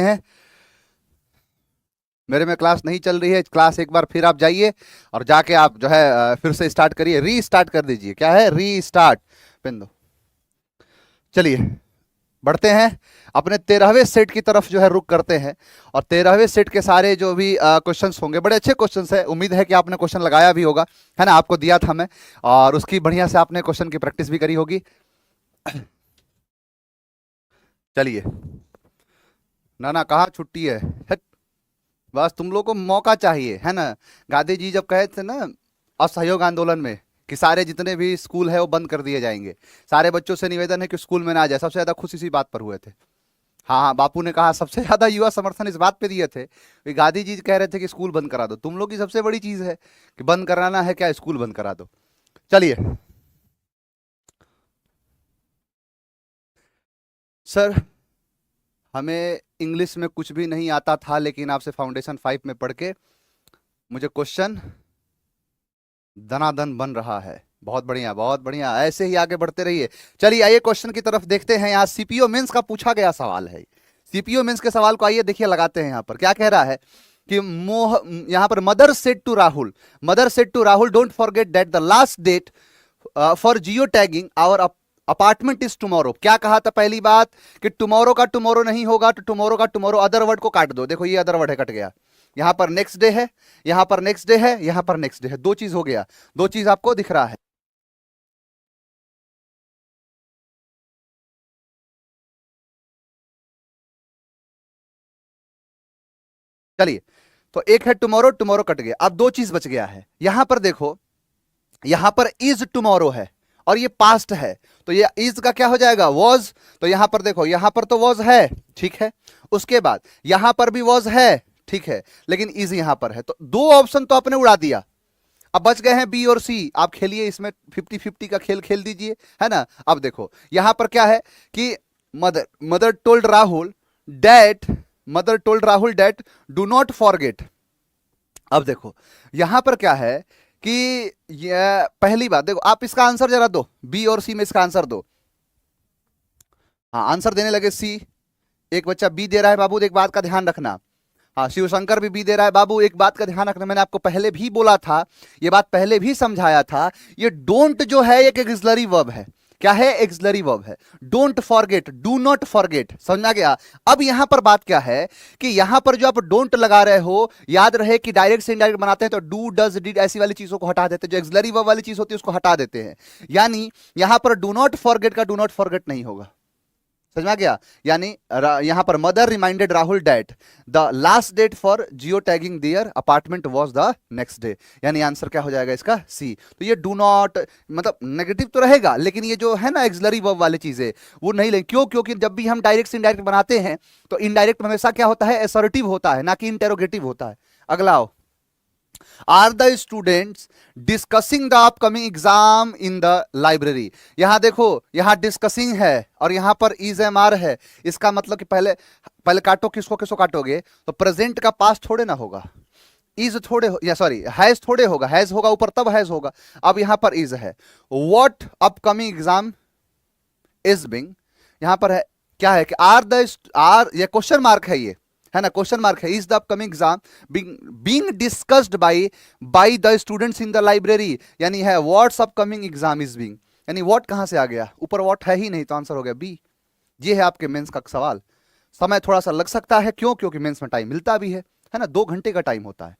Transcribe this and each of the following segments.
हैं। मेरे में क्लास नहीं चल रही है, क्लास एक बार फिर आप जाइए और जाके आप जो है फिर से स्टार्ट करिए, रीस्टार्ट कर दीजिए। क्या है? रीस्टार्ट। पेन दो। चलिए बढ़ते हैं अपने 13वें सेट की तरफ जो है रुक करते हैं। और 13वें सेट के सारे जो भी क्वेश्चंस होंगे बड़े अच्छे क्वेश्चंस है। उम्मीद है कि आपने क्वेश्चन लगाया भी होगा, है ना? आपको दिया था मैं, और उसकी बढ़िया से आपने क्वेश्चन की प्रैक्टिस भी करी होगी। चलिए ना ना, कहाँ छुट्टी है? हट, बस तुम लोग को मौका चाहिए, है ना? गांधी जी जब कहे थे ना असहयोग आंदोलन में कि सारे जितने भी स्कूल है वो बंद कर दिए जाएंगे, सारे बच्चों से निवेदन है कि स्कूल में ना जाए, सबसे ज्यादा खुश इसी बात पर हुए थे। हाँ हाँ, बापू ने कहा सबसे ज्यादा युवा समर्थन इस बात पे दिए थे कि गांधी जी कह रहे थे कि स्कूल बंद करा दो। तुम लोग की सबसे बड़ी चीज है कि बंद कराना है, क्या स्कूल बंद करा दो। चलिए सर, हमें इंग्लिश में कुछ भी नहीं आता था, लेकिन आपसे फाउंडेशन 5 में पढ़ के मुझे क्वेश्चन धनाधन बन रहा है। बहुत बढ़िया बहुत बढ़िया, ऐसे ही आगे बढ़ते रहिए। चलिए आइए क्वेश्चन की तरफ देखते हैं। यहाँ सीपीओ मेंस का पूछा गया सवाल है। सीपीओ मेंस के सवाल को आइए देखिए, लगाते हैं। यहाँ पर क्या कह रहा है कि मोह, यहाँ पर mother said to Rahul, mother said to Rahul don't forget that the last date for geo tagging our apartment is tomorrow. क्या कहा था? पहली बात कि टुमारो का टुमारो नहीं होगा, तो टुमारो का टुमारो अदर वर्ड को काट दो। देखो ये अदर वर्ड है, कट गया। यहां पर नेक्स्ट डे है, यहां पर नेक्स्ट डे है, यहां पर नेक्स्ट डे है, दो चीज हो गया। दो चीज आपको दिख रहा है। चलिए, तो एक है टुमारो, टुमारो कट गया, अब दो चीज बच गया है। यहां पर देखो, यहां पर इज टुमारो है और ये पास्ट है, तो ये इज का क्या हो जाएगा? वॉज। तो यहां पर देखो, यहां पर तो वॉज है, ठीक है। उसके बाद यहां पर भी वॉज है, ठीक है, लेकिन इज यहां पर है, तो दो ऑप्शन तो आपने उड़ा दिया। अब बच गए हैं बी और सी। आप खेलिए इसमें, 50-50 का खेल खेल दीजिए, है ना? अब देखो यहां पर क्या है कि mother mother told Rahul that, mother told Rahul that do not forget. अब देखो यहां पर क्या है कि ये पहली बात देखो, आप इसका आंसर जरा दो, बी और सी में इसका आंसर दो। हाँ, आंसर देने लगे सी। एक बच्चा बी दे रहा है बाबू, एक बात का ध्यान रखना। हाँ, शिवशंकर भी बी दे रहा है बाबू, एक बात का ध्यान रखना, मैंने आपको पहले भी बोला था, ये बात पहले भी समझाया था। ये डोंट जो है एक एक्सिलरी वर्ब है। क्या है? एक्सिलरी वर्ब है। Don't forget, do not forget, समझ में आ गया? अब यहां पर बात क्या है कि यहां पर जो आप डोंट लगा रहे हो, याद रहे कि डायरेक्ट से इनडायरेक्ट बनाते हैं तो डू डज डिड ऐसी वाली चीजों को हटा देते हैं, जो एक्सिलरी वर्ब वाली चीज होती है उसको हटा देते हैं। यानी यहां पर डू नॉट फॉरगेट का डू नॉट फॉरगेट नहीं होगा। समझ में आ गया? यानी यहां पर mother reminded Rahul that the last date for geo tagging their apartment was the next day. यानी आंसर क्या हो जाएगा इसका? सी। तो ये डू नॉट मतलब नेगेटिव तो रहेगा, लेकिन ये जो है ना एक्सिलरी वर्ब वाली चीजें वो नहीं लेंगे। क्यों? क्योंकि जब भी हम डायरेक्ट से इनडायरेक्ट बनाते हैं तो इनडायरेक्ट हमेशा क्या होता है? असर्टिव होता है, ना कि इंटेरोगेटिव होता है। अगला आओ, are the students discussing the upcoming exam in the library. यहां देखो, यहां डिस्कसिंग है और यहां पर इज एम आर है। इसका मतलब कि पहले पहले काटो, किसको किसको काटोगे? तो प्रेजेंट का पास थोड़े ना होगा, इज थोड़े या सॉरी हैज थोड़े होगा, हैज होगा ऊपर तब हैज होगा। अब यहां पर इज है। What upcoming exam is being, यहां पर है क्या है कि आर द आर, ये क्वेश्चन मार्क है, ये है ना क्वेश्चन मार्क है। Is the upcoming exam being discussed by the students in the library, यानी है what's upcoming exam is being. यानी व्हाट कहां से आ गया? ऊपर व्हाट है ही नहीं, तो आंसर हो गया बी। ये है आपके मेंस का सवाल। समय थोड़ा सा लग सकता है, क्यों? क्योंकि मेंस में टाइम मिलता भी है ना, 2 घंटे का टाइम होता है।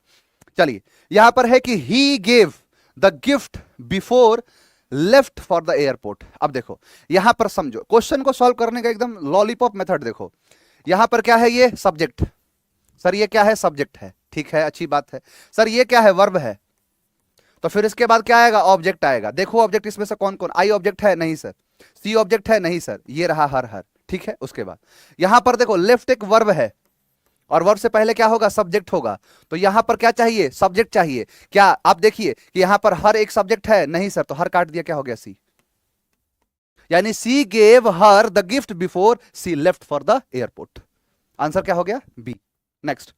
चलिए यहां पर है कि he gave the gift before left for the airport. अब देखो यहां पर समझो, क्वेश्चन को सॉल्व करने का एकदम लॉलीपॉप मेथड देखो। यहां पर क्या है? ये सब्जेक्ट। सर ये क्या है? सब्जेक्ट है, ठीक है, अच्छी बात है। सर ये क्या है? वर्ब है। तो फिर इसके बाद क्या आएगा? ऑब्जेक्ट आएगा। देखो ऑब्जेक्ट इसमें से कौन कौन? आई ऑब्जेक्ट है? नहीं सर। सी ऑब्जेक्ट है? नहीं सर। ये रहा हर हर, ठीक है। उसके बाद यहां पर देखो लेफ्ट एक वर्ब है और वर्ब से पहले क्या होगा? सब्जेक्ट होगा। तो यहां पर क्या चाहिए? सब्जेक्ट चाहिए। क्या आप देखिए कि यहां पर हर एक सब्जेक्ट है? नहीं सर, तो हर काट दिया, क्या हो गया? सी। यानी she gave her the gift before she left for the airport. Answer क्या हो गया? बी। नेक्स्ट।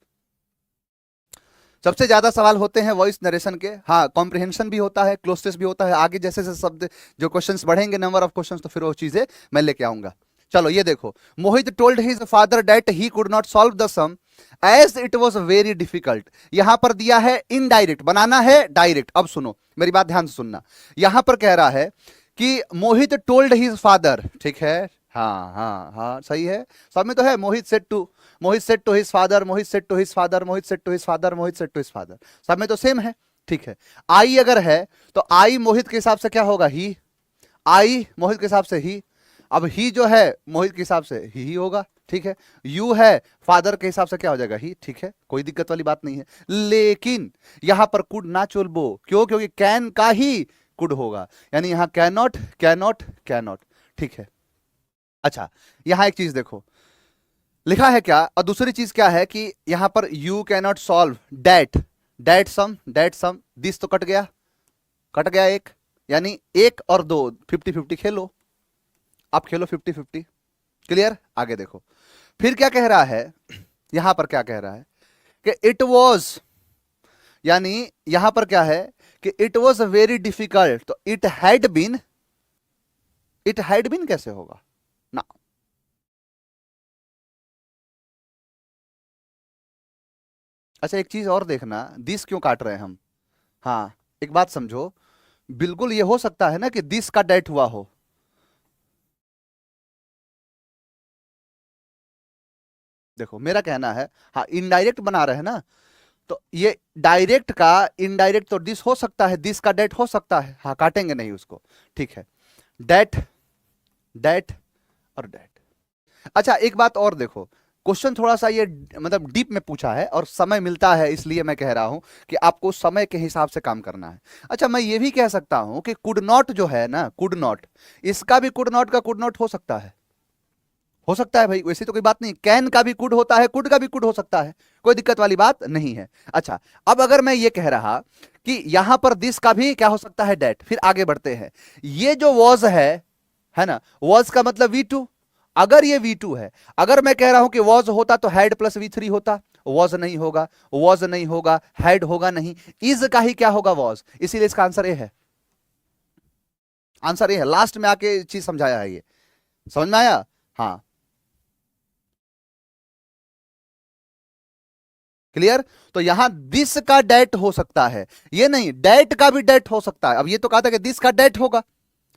सबसे ज्यादा सवाल होते हैं वॉइस नरेशन के। हाँ, कॉम्प्रिहेंशन भी होता है, क्लोजनेस भी होता है। आगे जैसे जैसे शब्द जो क्वेश्चंस बढ़ेंगे, नंबर ऑफ क्वेश्चंस, तो फिर वो चीजें मैं लेके आऊंगा। चलो ये देखो, Mohit told his father that he could not solve the sum as it was very difficult. यहां पर दिया है इनडायरेक्ट, बनाना है डायरेक्ट। अब सुनो, मेरी बात ध्यान से सुनना। यहां पर कह रहा है कि मोहित टोल्ड हिज फादर, ठीक है, हाँ हाँ हाँ सही है, सब में तो है। Mohit said to his father, Mohit said to his father, Mohit said to his father, Mohit said to his father, सब में तो सेम है, ठीक है। आई अगर है तो आई मोहित के हिसाब से क्या होगा, ही। आई मोहित के हिसाब से ही। अब ही जो है मोहित के हिसाब से ही होगा, ठीक है। यू है फादर के हिसाब से क्या हो जाएगा, ही, ठीक है, कोई दिक्कत वाली बात नहीं है। लेकिन यहां पर कुड ना चुलबो, क्यों? क्योंकि कैन का ही कुड होगा, यानी यहां can not, can not, can not, ठीक है। अच्छा, यहां एक चीज देखो लिखा है क्या, और दूसरी चीज क्या है कि यहां पर you can not solve that, that sum, this तो कट गया, कट गया एक, यानी एक और दो 50-50 खेलो, आप खेलो 50-50। क्लियर? आगे देखो फिर क्या कह रहा है, यहां पर क्या कह रहा है कि इट वॉज, यानी यहां पर क्या है कि इट वॉज वेरी डिफिकल्ट, तो it had been, it had been कैसे होगा ना। अच्छा एक चीज और देखना, दिस क्यों काट रहे हैं हम। हाँ, एक बात समझो, बिल्कुल ये हो सकता है ना कि दिस का डेट हुआ हो। देखो मेरा कहना है, हाँ इनडायरेक्ट बना रहे हैं ना, तो ये डायरेक्ट का इनडायरेक्ट तो दिस हो सकता है, दिस का डेट हो सकता है, हाँ काटेंगे नहीं उसको, ठीक है। डेट, डेट और डेट। अच्छा एक बात और देखो, क्वेश्चन थोड़ा सा ये मतलब डीप में पूछा है और समय मिलता है, इसलिए मैं कह रहा हूं कि आपको समय के हिसाब से काम करना है। अच्छा मैं ये भी कह सकता हूं कि कुड नॉट जो है ना, कुड नॉट, इसका भी कुड नॉट का कुड नॉट हो सकता है, हो सकता है भाई, वैसे तो कोई बात नहीं। कैन का भी कुड होता है, कुड का भी कुड हो सकता है, कोई दिक्कत वाली बात नहीं है। अच्छा अब अगर मैं ये कह रहा कि यहां पर दिस का भी क्या हो सकता है, डेट, फिर आगे बढ़ते हैं। ये जो वॉज है ना, वॉज का मतलब V2, अगर ये V2 है, अगर मैं कह रहा हूं कि वॉज होता तो हैड प्लस V3 होता, वॉज नहीं होगा, वॉज नहीं होगा, हैड होगा नहीं, इज का ही क्या होगा, वॉज, इसीलिए इसका आंसर ए है, आंसर ए है। लास्ट में आके चीज समझाया है ये, समझ में आया? हाँ क्लियर। तो यहां दिस का डेट हो सकता है, ये नहीं, डेट का भी डेट हो सकता है। अब ये तो कहा था कि दिस का डेट होगा,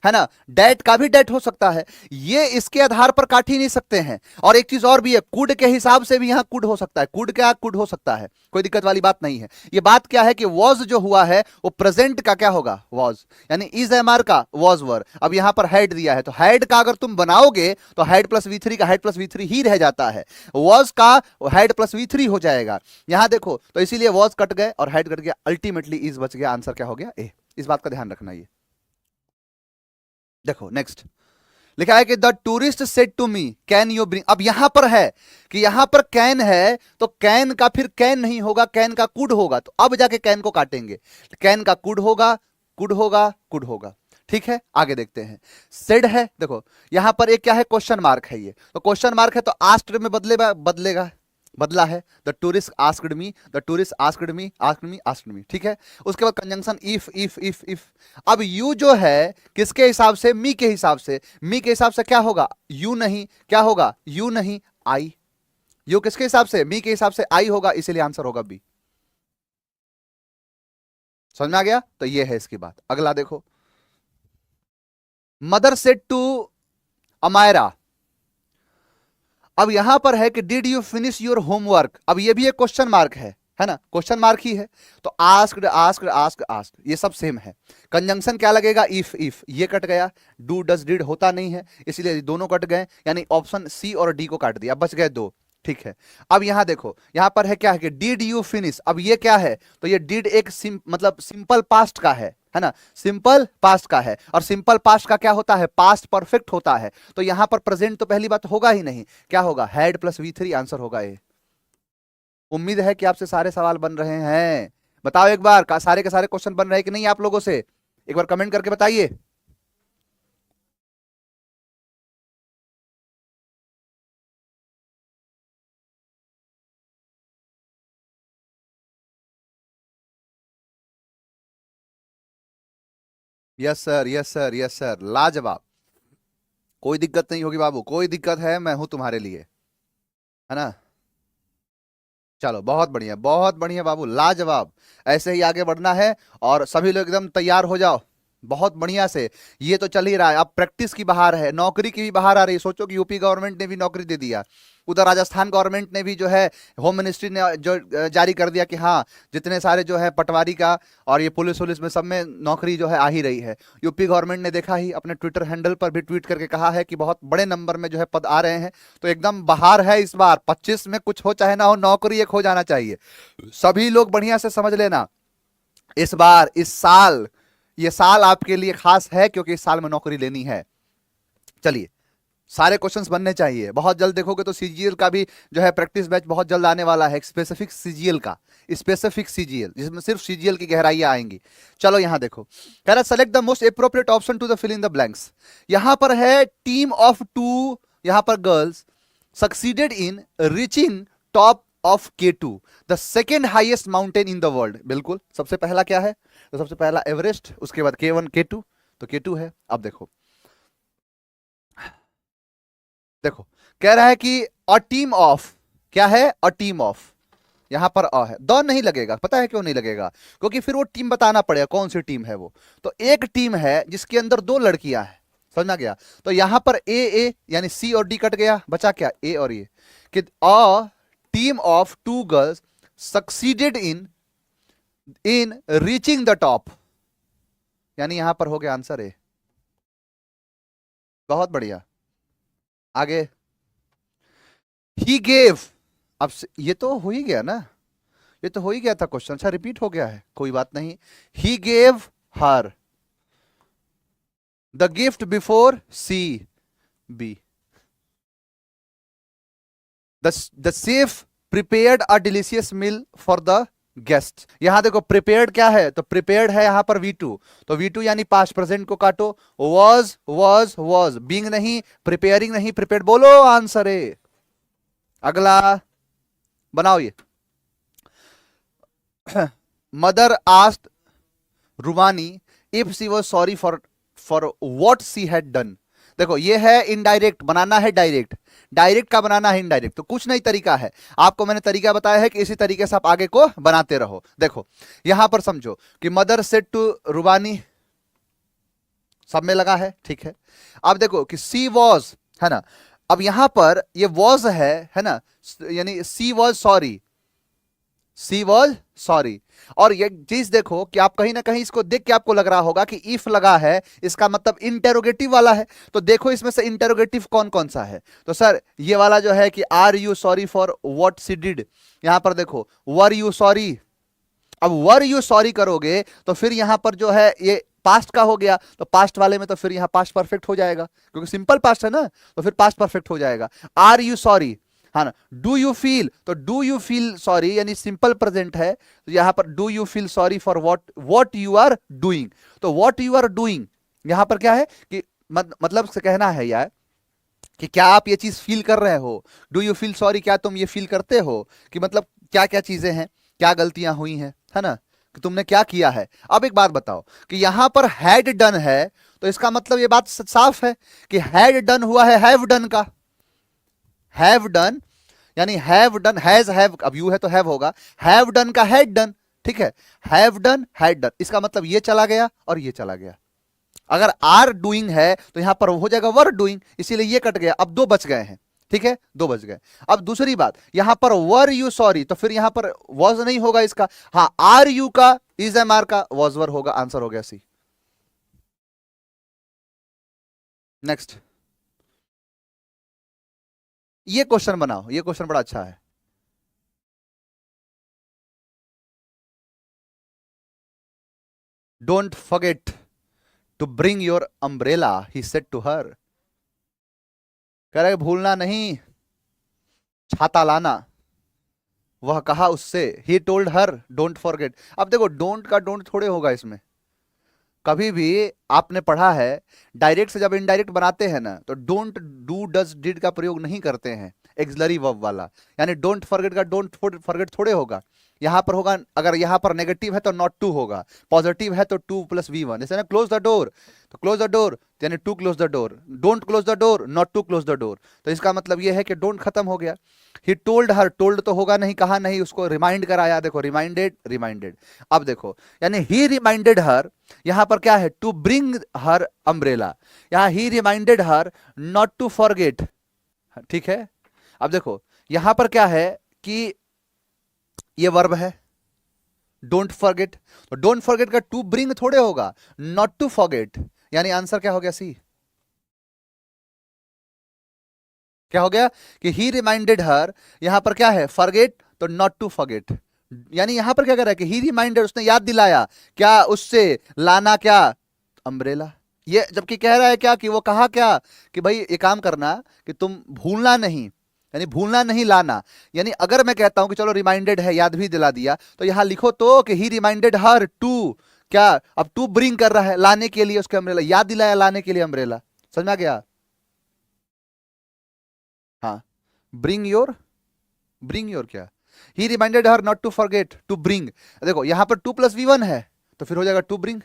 है ना, डेट का भी डेट हो सकता है, ये इसके आधार पर काट ही नहीं सकते हैं। और एक चीज और भी है, कुड के हिसाब से भी यहां कुड हो सकता है, कुड क्या कुड हो सकता है, कोई दिक्कत वाली बात नहीं है। ये बात क्या है कि वॉज जो हुआ है वो प्रेजेंट का क्या होगा, वॉज, यानी इज एम आर का वॉज वर। अब यहां पर हैड दिया है, तो हैड का अगर तुम बनाओगे तो हैड प्लस V3 का हैड प्लस V3 ही रह जाता है, वॉज का हैड प्लस V3 हो जाएगा। यहां देखो तो इसीलिए वॉज कट गए और हैड कट गया, अल्टीमेटली इज बच गया, आंसर क्या हो गया, ए। इस बात का ध्यान रखना। ये देखो नेक्स्ट लिखा है कि the tourist said to me can you bring. अब यहां पर है कि यहां पर कैन है, तो कैन का फिर कैन नहीं होगा, कैन का कुड होगा, तो अब जाके कैन को काटेंगे, कैन का कुड होगा, कुड होगा, कुड होगा, ठीक है। आगे देखते हैं, सेड है, देखो यहां पर एक क्या है, क्वेश्चन मार्क है, ये तो क्वेश्चन मार्क है तो आस्क्ड में बदलेगा, बदलेगा, बदला है, the tourist asked me, the tourist asked me, asked me, asked me, ठीक है। उसके बाद कंजंक्शन इफ। अब यू जो है किसके हिसाब से, मी के हिसाब से, मी के हिसाब से क्या होगा, यू नहीं, क्या होगा, यू नहीं, आई। यू किसके हिसाब से, मी के हिसाब से आई होगा, इसीलिए आंसर होगा बी। समझ में आ गया? तो ये है इसकी बात। अगला देखो, मदर सेड टू अमायरा। अब यहां पर है कि did you finish your homework. अब ये भी एक क्वेश्चन मार्क है ना, क्वेश्चन मार्क ही है, तो आस्क्ड आस्क्ड आस्क्ड आस्क्ड ये सब सेम है। कंजंक्शन क्या लगेगा, इफ ये कट गया, डू डज डिड होता नहीं है, इसलिए दोनों कट गए, यानी ऑप्शन सी और डी को काट दिया, बच गए दो, ठीक है। अब यहां देखो, यहां पर है क्या है कि डिड यू फिनिश। अब ये क्या है, तो ये डिड एक मतलब सिंपल पास्ट का है ना, सिंपल पास्ट का है, और सिंपल पास्ट का क्या होता है, पास्ट परफेक्ट होता है, तो यहां पर प्रेजेंट तो पहली बात होगा ही नहीं, क्या होगा, हैड प्लस V3, आंसर होगा ए। उम्मीद है कि आपसे सारे सवाल बन रहे हैं, बताओ एक बार, सारे के सारे क्वेश्चन बन रहे हैं कि नहीं आप लोगों से, एक बार कमेंट करके बताइए। Yes sir, yes sir, yes sir, लाजवाब। कोई दिक्कत नहीं होगी बाबू, कोई दिक्कत है मैं हूं तुम्हारे लिए, है ना। चलो बहुत बढ़िया बाबू, लाजवाब। ऐसे ही आगे बढ़ना है और सभी लोग एकदम तैयार हो जाओ बहुत बढ़िया से। ये तो चल ही रहा है, अब प्रैक्टिस की बहार है, नौकरी की भी बहार आ रही है। सोचो कि यूपी गवर्नमेंट ने भी नौकरी दे दिया, उधर राजस्थान गवर्नमेंट ने भी जो है, होम मिनिस्ट्री ने जो जारी कर दिया कि हाँ जितने सारे जो है पटवारी का और ये पुलिस वुलिस में सब में नौकरी जो है आ ही रही है। यूपी गवर्नमेंट ने देखा ही, अपने ट्विटर हैंडल पर भी ट्वीट करके कहा है कि बहुत बड़े नंबर में जो है पद आ रहे हैं। तो एकदम बहार है इस बार, 25 में कुछ हो चाहे ना हो, नौकरी एक हो जाना चाहिए। सभी लोग बढ़िया से समझ लेना, इस बार इस साल, ये साल आपके लिए खास है क्योंकि इस साल में नौकरी लेनी है। चलिए, सारे क्वेश्चंस बनने चाहिए। बहुत जल्द देखोगे तो सीजीएल का भी जो है प्रैक्टिस बैच बहुत जल्द आने वाला है, स्पेसिफिक सीजीएल का, स्पेसिफिक सीजीएल जिसमें सिर्फ सीजीएल की गहराइयां आएंगी। चलो यहां देखो, कह रहा select the most appropriate option to the fill in the blanks. यहां पर है टीम ऑफ 2, यहां पर girls succeeded in reaching top of K2, the second highest mountain in the world. बिल्कुल, सबसे पहला क्या है, तो सबसे पहला एवरेस्ट, उसके बाद K1 K2, तो K2 है। अब देखो देखो, कह रहा है कि अ टीम ऑफ, क्या है, अ टीम ऑफ, यहां पर अ है, द नहीं लगेगा। पता है क्यों नहीं लगेगा, क्योंकि फिर वो टीम बताना पड़ेगा कौन सी टीम है वो। तो एक टीम है जिसके अंदर 2 लड़कियां हैं, समझना गया। तो यहां पर ए यानी सी और डी कट गया, बचा क्या, ए और ए, कि a team of 2 girls succeeded in reaching the top, यानी यहां पर हो गया आंसर ए। बहुत बढ़िया, आगे। ही गेव, अब ये तो हो ही गया ना, ये तो हो ही गया था क्वेश्चन, अच्छा रिपीट हो गया है, कोई बात नहीं। He gave her the gift before she B, the chef prepared a delicious meal for the guest. यहां देखो प्रिपेयर्ड क्या है, तो प्रिपेयर्ड है यहां पर V2, तो V2 यानी पास्ट प्रेजेंट को काटो, वॉज बीइंग नहीं, प्रिपेयरिंग नहीं, प्रिपेयर्ड, बोलो आंसर है। अगला बनाओ ये। Mother asked Rumani if she was sorry for what she had done. देखो ये है इनडायरेक्ट, बनाना है डायरेक्ट, डायरेक्ट का बनाना है इनडायरेक्ट, तो कुछ नहीं तरीका है, आपको मैंने तरीका बताया है कि इसी तरीके से आप आगे को बनाते रहो। देखो यहां पर समझो कि मदर सेड टू रुबानी, सब में लगा है, ठीक है। अब देखो कि सी वॉज, है ना, अब यहां पर ये वॉज है ना, यानी she was sorry, she was sorry. और ये चीज देखो कि आप कहीं ना कहीं इसको देख के आपको लग रहा होगा कि इफ लगा है, इसका मतलब इंटेरोगेटिव वाला है। तो देखो इसमें से इंटेरोगेटिव कौन कौन सा है, तो सर ये वाला जो है कि are you sorry for what she did. यहां पर देखो वर यू सॉरी, अब वर यू सॉरी करोगे तो फिर यहां पर जो है ये पास्ट का हो गया, तो पास्ट वाले में तो फिर यहां पास्ट परफेक्ट हो जाएगा, क्योंकि सिंपल पास्ट है ना, तो फिर पास्ट परफेक्ट हो जाएगा। आर यू सॉरी, हाँ ना, डू यू फील, तो डू यू फील सॉरी यानी सिंपल प्रेजेंट है, तो यहां पर do you feel sorry for what you are doing. तो व्हाट यू आर डूइंग यहां पर क्या है कि मतलब से कहना है यार कि क्या आप ये चीज फील कर रहे हो, डू यू फील सॉरी, क्या तुम ये फील करते हो कि मतलब क्या क्या चीजें हैं, क्या गलतियां हुई हैं, है ना, कि तुमने क्या किया है। अब एक बात बताओ कि यहां पर हैड डन है, तो इसका मतलब ये बात साफ है कि हैड डन हुआ है हैव डन का, हैव डन यानी हैव डन, हैज हैव, अब यू है तो हैव होगा, हैव डन का हैड डन, ठीक है, हैव डन हैड डन, इसका मतलब ये चला गया और ये चला गया। अगर आर डूइंग है तो यहां पर हो जाएगा वर डूइंग, इसीलिए ये कट गया, अब 2 बच गए हैं, ठीक है, 2 बच गए। अब दूसरी बात, यहां पर वर यू सॉरी, तो फिर यहां पर वॉज नहीं होगा इसका, हाँ आर यू का, इज एम आर का, वॉज वर होगा, आंसर हो गया सी। नेक्स्ट, ये क्वेश्चन बनाओ, ये क्वेश्चन बड़ा अच्छा है। Don't forget to bring your umbrella he said to her, कह रहे भूलना नहीं छाता लाना, वह कहा उससे, he told her don't forget. अब देखो डोंट का डोंट थोड़े होगा इसमें, कभी भी आपने पढ़ा है डायरेक्ट से जब इनडायरेक्ट बनाते हैं ना, तो डोंट डू डज डिड का प्रयोग नहीं करते हैं, एक्सलरी वर्ब वाला, यानी डोंट फॉरगेट का डोंट फॉरगेट थोड़े होगा, यहां पर होगा, अगर यहां पर नेगेटिव है तो नॉट टू होगा, पॉजिटिव है तो 2 + V1, जैसे ना क्लोज द डोर, तो क्लोज द डोर यानी to close the door, don't close the door not to close the door, तो इसका मतलब यह है कि डोंट खत्म हो गया। ही टोल्ड हर, टोल्ड तो होगा नहीं, कहा नहीं, उसको रिमाइंड कराया, देखो रिमाइंडेड रिमाइंडेड। अब देखो यानी ही रिमाइंडेड हर, यहां पर क्या है, टू ब्रिंग हर अम्ब्रेला, यहां he reminded her not to forget, ठीक है। अब देखो यहां पर क्या है कि ये वर्ब है डोंट फॉरगेट, तो डोंट फॉरगेट का टू ब्रिंग थोड़े होगा, नॉट टू फॉरगेट, यानी आंसर क्या हो गया, सी। क्या हो गया कि ही रिमाइंडेड हर, यहां पर क्या है फॉरगेट, तो नॉट टू फॉरगेट, यानी यहां पर क्या कर रहा है कि ही रिमाइंडेड, उसने याद दिलाया क्या, उससे लाना क्या, अम्ब्रेला। ये जबकि कह रहा है क्या कि वो कहा क्या कि भाई ये काम करना कि तुम भूलना नहीं, यानी भूलना नहीं लाना, यानी अगर मैं कहता हूं कि चलो रिमाइंडेड है, याद भी दिला दिया, तो यहां लिखो तो कि ही रिमाइंडेड हर टू, क्या, अब टू ब्रिंग कर रहा है लाने के लिए उसके अम्ब्रेला, याद दिलाया लाने के लिए अम्ब्रेला, समझ में आ गया। हाँ, ब्रिंग योर, ब्रिंग योर क्या, he reminded her not to forget to bring, देखो यहां पर 2 + V1 है, तो फिर हो जाएगा to bring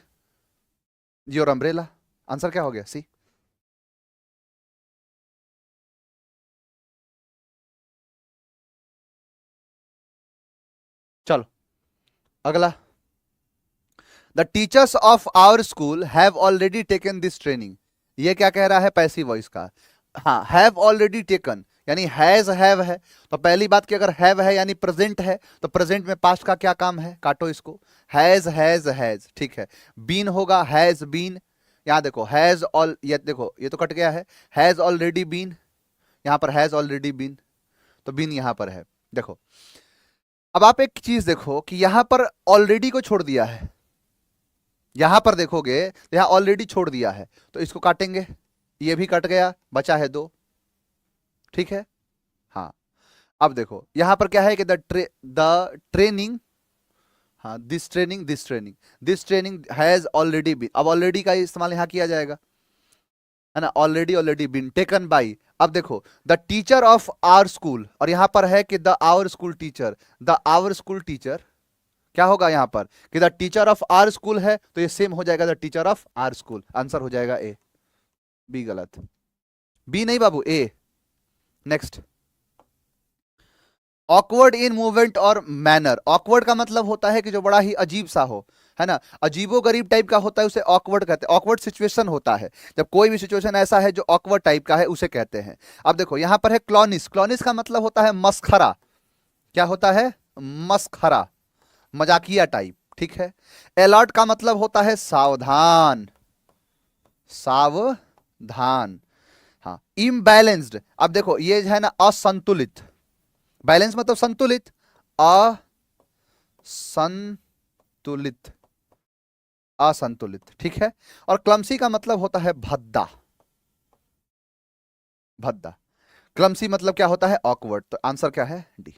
your umbrella, answer क्या हो गया, सी। चलो अगला, the teachers of our school have already taken this training, ये क्या कह रहा है, पैसिव वॉइस का, हाँ हैव ऑलरेडी टेकन यानी हैज हैव है, तो पहली बात कि अगर हैव है यानी प्रेजेंट है, तो प्रेजेंट में पास्ट का क्या काम है, काटो इसको, हैज, ठीक है, बीन होगा हैज बीन, यहां देखो हैज ऑल, ये देखो ये तो कट गया है, हैज ऑलरेडी बीन, यहां पर हैज ऑलरेडी बीन, तो बीन यहां पर है। देखो अब आप एक चीज देखो कि यहां पर ऑलरेडी को छोड़ दिया है, यहां पर देखोगे तो यहां ऑलरेडी छोड़ दिया है, तो इसको काटेंगे, ये भी कट गया, बचा है दो, ठीक है। हाँ, अब देखो यहां पर क्या है कि द ट्रेनिंग, हाँ this training has already been, अब ऑलरेडी का इस्तेमाल यहां किया जाएगा, है ना, already already been taken by. अब देखो the teacher of our school, और यहां पर है कि the our school teacher, the our school teacher, क्या होगा यहां पर कि the teacher of our school है, तो ये सेम हो जाएगा the teacher of our school, answer हो जाएगा ए। बी गलत, बी नहीं बाबू, ए। नेक्स्ट, ऑकवर्ड इन मूवमेंट और मैनर, ऑकवर्ड का मतलब होता है कि जो बड़ा ही अजीब सा हो, है ना, अजीबो गरीब टाइप का होता है उसे ऑकवर्ड कहते हैं, ऑकवर्ड सिचुएशन होता है, जब कोई भी सिचुएशन ऐसा है जो ऑकवर्ड टाइप का है उसे कहते हैं। अब देखो यहां पर है क्लॉनिस, क्लॉनिस का मतलब होता है मस्खरा, क्या होता है, मस्खरा, मजाकिया टाइप, ठीक है। अलर्ट का मतलब होता है सावधान, सावधान, हाँ। इम्बैलेंस्ड, अब देखो ये है ना असंतुलित, बैलेंस मतलब संतुलित, असंतुलित, असंतुलित, ठीक है। और क्लमसी का मतलब होता है भद्दा, भद्दा, क्लमसी मतलब क्या होता है, ऑकवर्ड, तो आंसर क्या है, डी।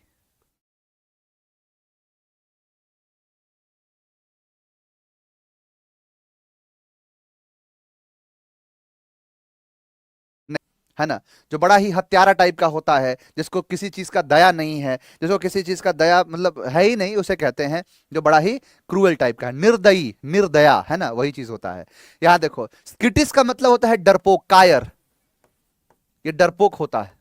है ना, जो बड़ा ही हत्यारा टाइप का होता है, जिसको किसी चीज का दया नहीं है, जिसको किसी चीज का दया मतलब है ही नहीं, उसे कहते हैं जो बड़ा ही क्रूअल टाइप का है, निर्दयी, निर्दया, है ना, वही चीज होता है। यहां देखो स्किटिस का मतलब होता है डरपोक, कायर, ये डरपोक होता है।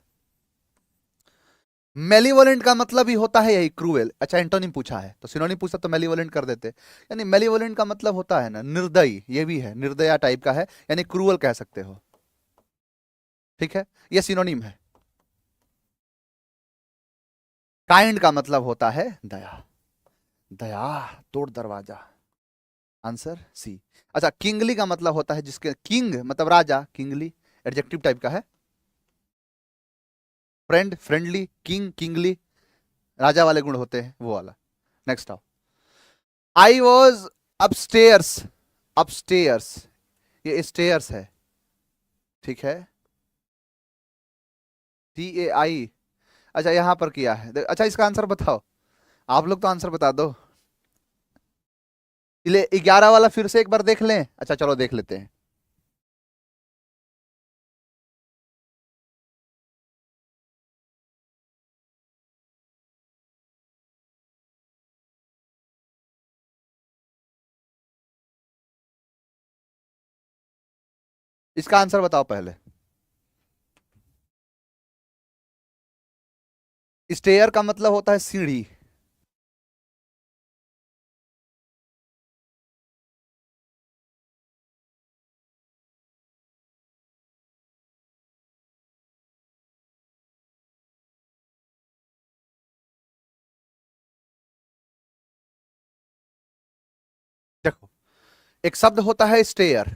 मेलिवोलेंट का मतलब ही होता है यही क्रूएल, अच्छा एंटोनिम पूछा है तो सिनोनिम पूछा तो मेलिवोलेंट कर देते, यानी मेलिवोलेंट का मतलब होता है ना निर्दयी, ये भी है निर्दया टाइप का है, यानी क्रूअल कह सकते हो, ठीक है, ये सिनोनिम है। काइंड का मतलब होता है दया, दया, तोड़ दरवाजा, आंसर सी। अच्छा किंगली का मतलब होता है जिसके, किंग मतलब राजा, किंगली एडजेक्टिव टाइप का है, फ्रेंड फ्रेंडली, किंग किंगली, राजा वाले गुण होते हैं वो वाला। नेक्स्ट आओ, आई वॉज अपस्टेयर्स, अपस्टेयर्स, ये स्टेयर्स है, ठीक है, TAI, अच्छा यहां पर किया है, अच्छा इसका आंसर बताओ, आप लोग तो आंसर बता दो, इसलिए 11 वाला फिर से एक बार देख लें, अच्छा चलो देख लेते हैं। इसका आंसर बताओ पहले। स्टेयर का मतलब होता है सीढ़ी। देखो, एक शब्द होता है स्टेयर।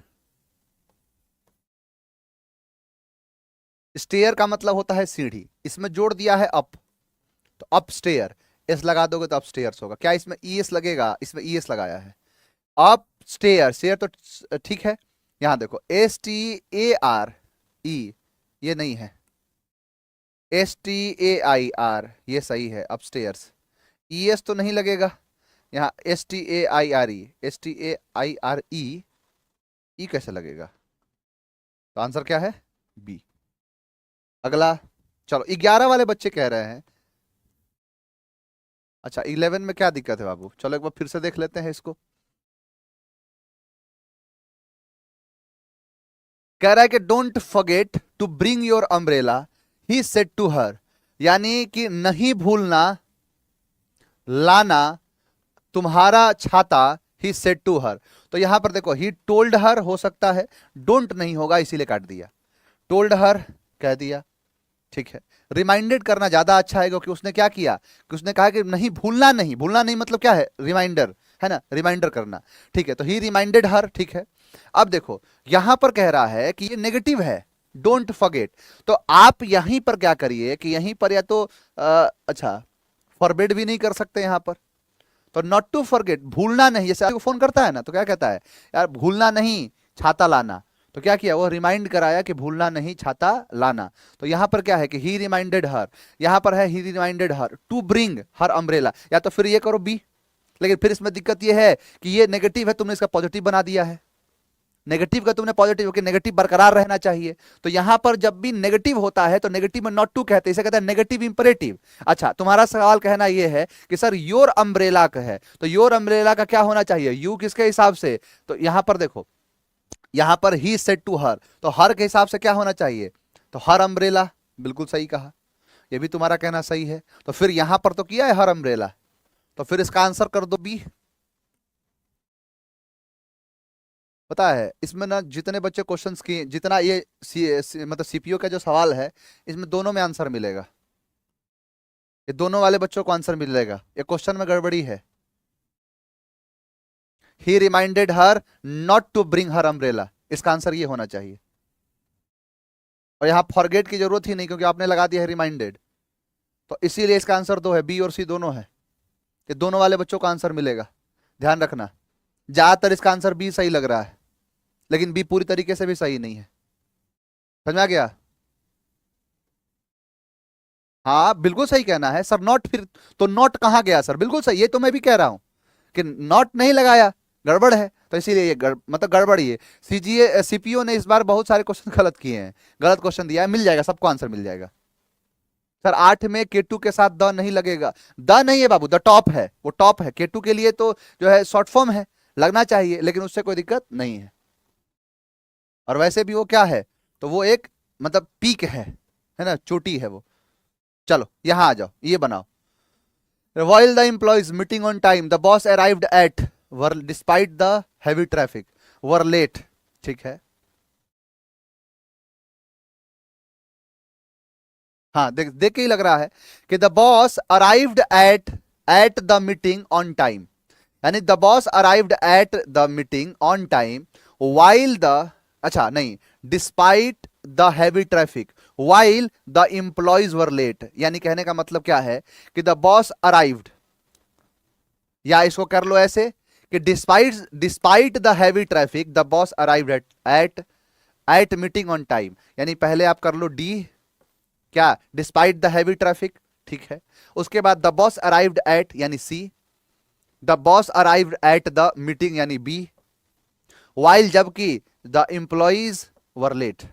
स्टेयर का मतलब होता है सीढ़ी, इसमें जोड़ दिया है अप, तो अप स्टेयर। एस लगा दोगे तो अप स्टेयर्स होगा। क्या इसमें ई एस लगेगा? इसमें ई एस लगाया है। अप स्टेयर, स्टेयर तो ठीक है। यहां देखो STAR E, ये नहीं है। STAIR, ये सही है, अपस्टेयर्स। ई एस तो नहीं लगेगा यहाँ। STAIRE, ई कैसे लगेगा? तो आंसर क्या है? बी। अगला, चलो 11 वाले बच्चे कह रहे हैं। अच्छा 11 में क्या दिक्कत है बाबू? चलो एक बार फिर से देख लेते हैं इसको। कह रहा है कि don't forget to bring your umbrella, he said to her. यानी कि नहीं भूलना लाना तुम्हारा छाता, ही सेड टू हर। तो यहां पर देखो, ही टोल्ड हर हो सकता है, डोंट नहीं होगा इसीलिए काट दिया। टोल्ड हर कह दिया, ठीक है। रिमाइंडेड करना ज्यादा अच्छा है, क्योंकि उसने क्या किया कि उसने कहा कि नहीं भूलना, नहीं भूलना, नहीं मतलब क्या है? रिमाइंडर है ना, रिमाइंडर करना। ठीक है, तो ही रिमाइंडेड हर, ठीक है। अब देखो, यहां पर कह रहा है कि ये नेगेटिव है, डोंट फॉरगेट। तो आप यहीं पर क्या करिए कि यहीं पर या तो अच्छा, फॉरबिड भी नहीं कर सकते यहां पर। तो नॉट टू फॉरगेट, भूलना नहीं। जैसे आपको फोन करता है ना, तो क्या कहता है? यार भूलना नहीं छाता लाना। तो क्या किया? वो रिमाइंड कराया कि भूलना नहीं छाता लाना। तो यहां पर क्या है कि ही रिमाइंडेड हर, यहां पर है he reminded her to bring her umbrella. या तो फिर ये करो बी। लेकिन फिर इसमें दिक्कत ये है कि ये नेगेटिव है, तुमने इसका पॉजिटिव बना दिया है। नेगेटिव का तुमने पॉजिटिव, कि नेगेटिव बरकरार रहना चाहिए। तो यहां पर जब भी नेगेटिव होता है तो नेगेटिव में नॉट टू कहते हैं, इसे कहते हैं नेगेटिव इंपरेटिव। अच्छा, तुम्हारा सवाल कहना यह है कि सर योर अम्ब्रेला का है, तो योर अम्ब्रेला का क्या होना चाहिए? यू किसके हिसाब से? तो यहां पर देखो, यहां पर ही सेड टू हर, तो हर के हिसाब से क्या होना चाहिए? तो हर अम्ब्रेला, बिल्कुल सही कहा। ये भी तुम्हारा कहना सही है। तो फिर यहां पर तो किया है हर अम्ब्रेला, तो फिर इसका आंसर कर दो बी। पता है इसमें ना, जितने बच्चे क्वेश्चंस किए, जितना ये मतलब सीपीओ का जो सवाल है, इसमें दोनों में आंसर मिलेगा। ये दोनों वाले बच्चों को आंसर मिलेगा। ये क्वेश्चन में गड़बड़ी है। He reminded her not to bring her umbrella, इसका आंसर ये होना चाहिए। और यहां फॉरगेट की जरूरत ही नहीं, क्योंकि आपने लगा दिया है रिमाइंडेड। तो इसीलिए इसका आंसर दो है, बी और सी दोनों है। ये दोनों वाले बच्चों का आंसर मिलेगा, ध्यान रखना। ज्यादातर इसका आंसर बी सही लग रहा है, लेकिन बी पूरी तरीके से भी सही नहीं है। समझ में आ गया? हाँ बिल्कुल सही कहना है सर, नॉट फिर तो नॉट कहाँ गया सर? बिल्कुल सही, ये तो मैं भी कह रहा हूं कि नॉट नहीं लगाया, गड़बड़ है। तो इसीलिए ये मतलब गड़बड़ ही है। सीजीए सीपीओ ने इस बार बहुत सारे क्वेश्चन गलत किए हैं, गलत क्वेश्चन दिया है। मिल जाएगा सबको, आंसर मिल जाएगा। सर 8 में K2 के साथ द नहीं लगेगा। द नहीं है बाबू, द टॉप है, वो टॉप है। K2 के लिए तो जो है शॉर्ट फॉर्म है, लगना चाहिए, लेकिन उससे कोई दिक्कत नहीं है। और वैसे भी वो क्या है? तो वो एक मतलब पीक है ना, चोटी है वो। चलो यहां आ जाओ, ये बनाओ। While the employees meeting on time, the boss arrived at were despite the heavy traffic, were late। ठीक है, हाँ देख देख के ही लग रहा है कि the boss arrived at the meeting on time. यानी the boss arrived at the meeting on time while the, अच्छा नहीं, despite the heavy traffic while the employees were late. यानी कहने का मतलब क्या है कि द बॉस अराइव्ड, या इसको कर लो ऐसे कि despite despite the heavy traffic the boss arrived at at meeting on time. यानी पहले आप कर लो डी, क्या? डिस्पाइट द हैवी ट्रैफिक, ठीक है। उसके बाद द बॉस अराइव्ड एट यानी C, the boss arrived at the meeting यानी बी, वाइल जबकि the employees were late,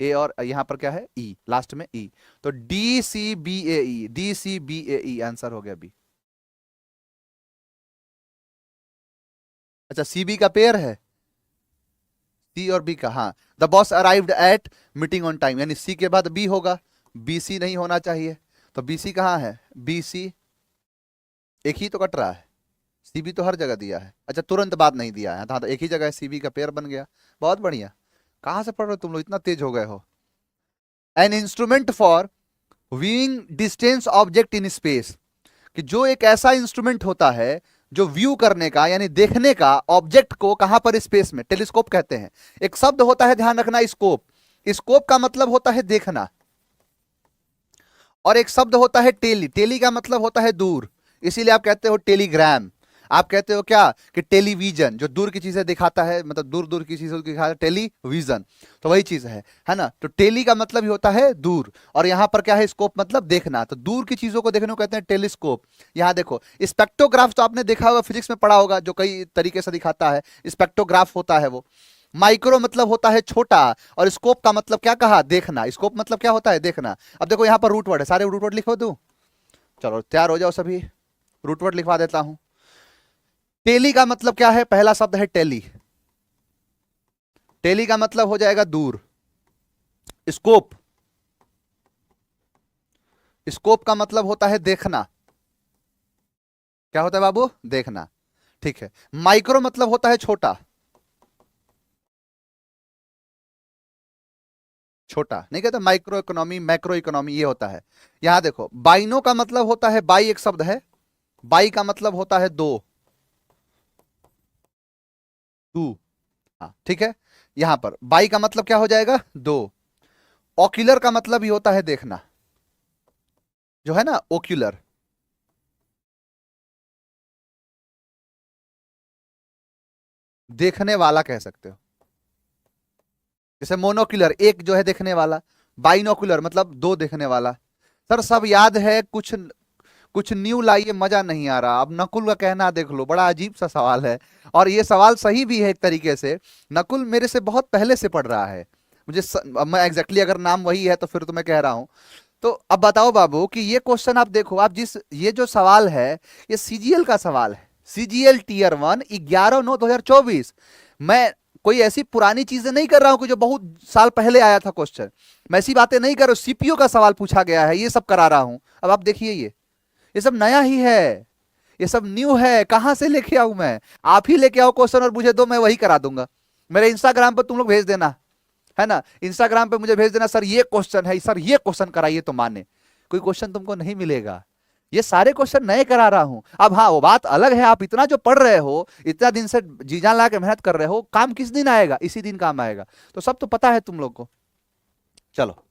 A. और यहां पर क्या है? ई, लास्ट में ई। तो DCBAE, DCBAE आंसर हो गया बी। अच्छा सीबी का पेयर है, सी और बी का, हाँ। The boss arrived eight meeting on time, यानी सी के बाद बी होगा, बी सी नहीं होना चाहिए। तो बी सी कहाँ है, बी सी एक ही तो कट रहा है, सी बी तो हर जगह दिया है। अच्छा तुरंत बाद नहीं दिया है, हाँ तो एक ही जगह है, सी बी का पेयर बन गया। बहुत बढ़िया। कहाँ से पढ़ रहे हो तुम लोग, इतना तेज हो गए हो। An instrument for viewing distance object in space, कि जो एक ऐसा इंस्ट्रूमेंट होता है जो व्यू करने का यानी देखने का ऑब्जेक्ट को कहां पर, स्पेस में, टेलीस्कोप कहते हैं। एक शब्द होता है, ध्यान रखना, स्कोप। स्कोप का मतलब होता है देखना, और एक शब्द होता है टेली, टेली का मतलब होता है दूर। इसीलिए आप कहते हो टेलीग्राम, आप कहते हो क्या कि टेलीविजन, जो दूर की चीजें दिखाता है, मतलब दूर दूर की चीजें दिखाता है, टेलीविजन। तो वही चीज है ना। तो टेली का मतलब ही होता है दूर, और यहां पर क्या है, स्कोप मतलब देखना। तो दूर की चीजों को देखने को कहते हैं टेलीस्कोप। यहां देखो स्पेक्ट्रोग्राफ तो आपने देखा होगा, फिजिक्स में पढ़ा होगा, जो कई तरीके से दिखाता है, स्पेक्ट्रोग्राफ होता है वो। माइक्रो मतलब होता है छोटा, और स्कोप का मतलब क्या कहा, देखना। स्कोप मतलब क्या होता है, देखना। अब देखो यहां पर रूट वर्ड है, सारे रूट वर्ड लिखो दूं, चलो तैयार हो जाओ सभी, रूट वर्ड लिखवा देता हूं। टेली का मतलब क्या है, पहला शब्द है टेली, टेली का मतलब हो जाएगा दूर। स्कोप, स्कोप का मतलब होता है देखना। क्या होता है बाबू, देखना। ठीक है। माइक्रो मतलब होता है छोटा, छोटा नहीं कहते, माइक्रो इकोनॉमी, मैक्रो इकोनॉमी ये होता है। यहां देखो बाइनो का मतलब होता है, बाई एक शब्द है, बाई का मतलब होता है दो, टू। हाँ ठीक है। यहां पर बाई का मतलब क्या हो जाएगा, दो। ओक्यूलर का मतलब ही होता है देखना, जो है ना ओक्यूलर, देखने वाला कह सकते हो। जैसे मोनोक्यूलर एक जो है देखने वाला, बाइनोक्यूलर मतलब दो देखने वाला। सर सब याद है, कुछ कुछ न्यू लाइए, मजा नहीं आ रहा। अब नकुल का कहना देख लो, बड़ा अजीब सा सवाल है, और ये सवाल सही भी है एक तरीके से। नकुल मेरे से बहुत पहले से पढ़ रहा है, अब मैं एग्जैक्टली अगर नाम वही है तो फिर तो मैं कह रहा हूं। तो अब बताओ बाबू कि ये क्वेश्चन आप देखो, आप जिस ये जो सवाल है, ये सीजीएल का सवाल है, सीजीएल टीयर 1, 11/9/2024। मैं कोई ऐसी पुरानी चीजें नहीं कर रहा हूं कि जो बहुत साल पहले आया था क्वेश्चन, मैं ऐसी बातें नहीं कर रहा हूं। सीपीयू का सवाल पूछा गया है, ये सब करा रहा हूं। अब आप देखिए ये सब नया ही है, ये सब न्यू है। कहां से लेके आऊं मैं, आप ही लेके आओ क्वेश्चन और मुझे दो, मैं वही करा दूंगा। मेरे इंस्टाग्राम पर तुम लोग भेज देना, है ना, इंस्टाग्राम पे मुझे भेज देना, सर ये क्वेश्चन है, सर ये क्वेश्चन कराइए, तो माने कोई क्वेश्चन तुमको नहीं मिलेगा। ये सारे क्वेश्चन नए करा रहा हूं। अब हाँ वो बात अलग है, आप इतना जो पढ़ रहे हो, इतना दिन से जी जान ला के मेहनत कर रहे हो, काम किस दिन आएगा, इसी दिन काम आएगा। तो सब तो पता है तुम लोग को। चलो,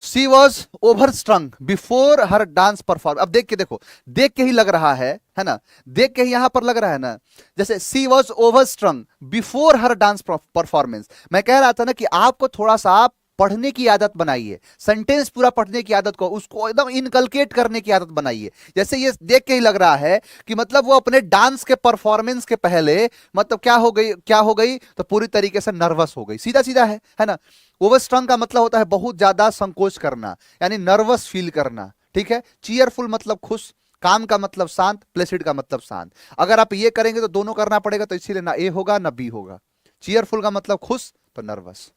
she was over स्ट्रंग before her dance perform. अब देख के देखो, देख के ही लग रहा है ना, देख के ही यहां पर लग रहा है ना। जैसे she was over स्ट्रंग before her dance performance, मैं कह रहा था ना कि आपको थोड़ा सा पढ़ने की आदत बनाइए, सेंटेंस पूरा पढ़ने की आदत को, उसको एकदम इनकलकेट करने की आदत बनाइए। जैसे ये देख के ही लग रहा है कि मतलब वो अपने डांस के परफॉर्मेंस के पहले मतलब क्या हो गई, क्या हो गई, तो पूरी तरीके से नर्वस हो गई। सीधा सीधा है ना। ओवर स्ट्रंग का मतलब होता है बहुत ज्यादा संकोच करना, यानी नर्वस फील करना। ठीक है। चीयरफुल मतलब खुश, काम का मतलब शांत, प्लेसिड का मतलब शांत। अगर आप ये करेंगे तो दोनों करना पड़ेगा, तो इसीलिए ना ए होगा ना बी होगा। चीयरफुल का मतलब खुश, तो नर्वस।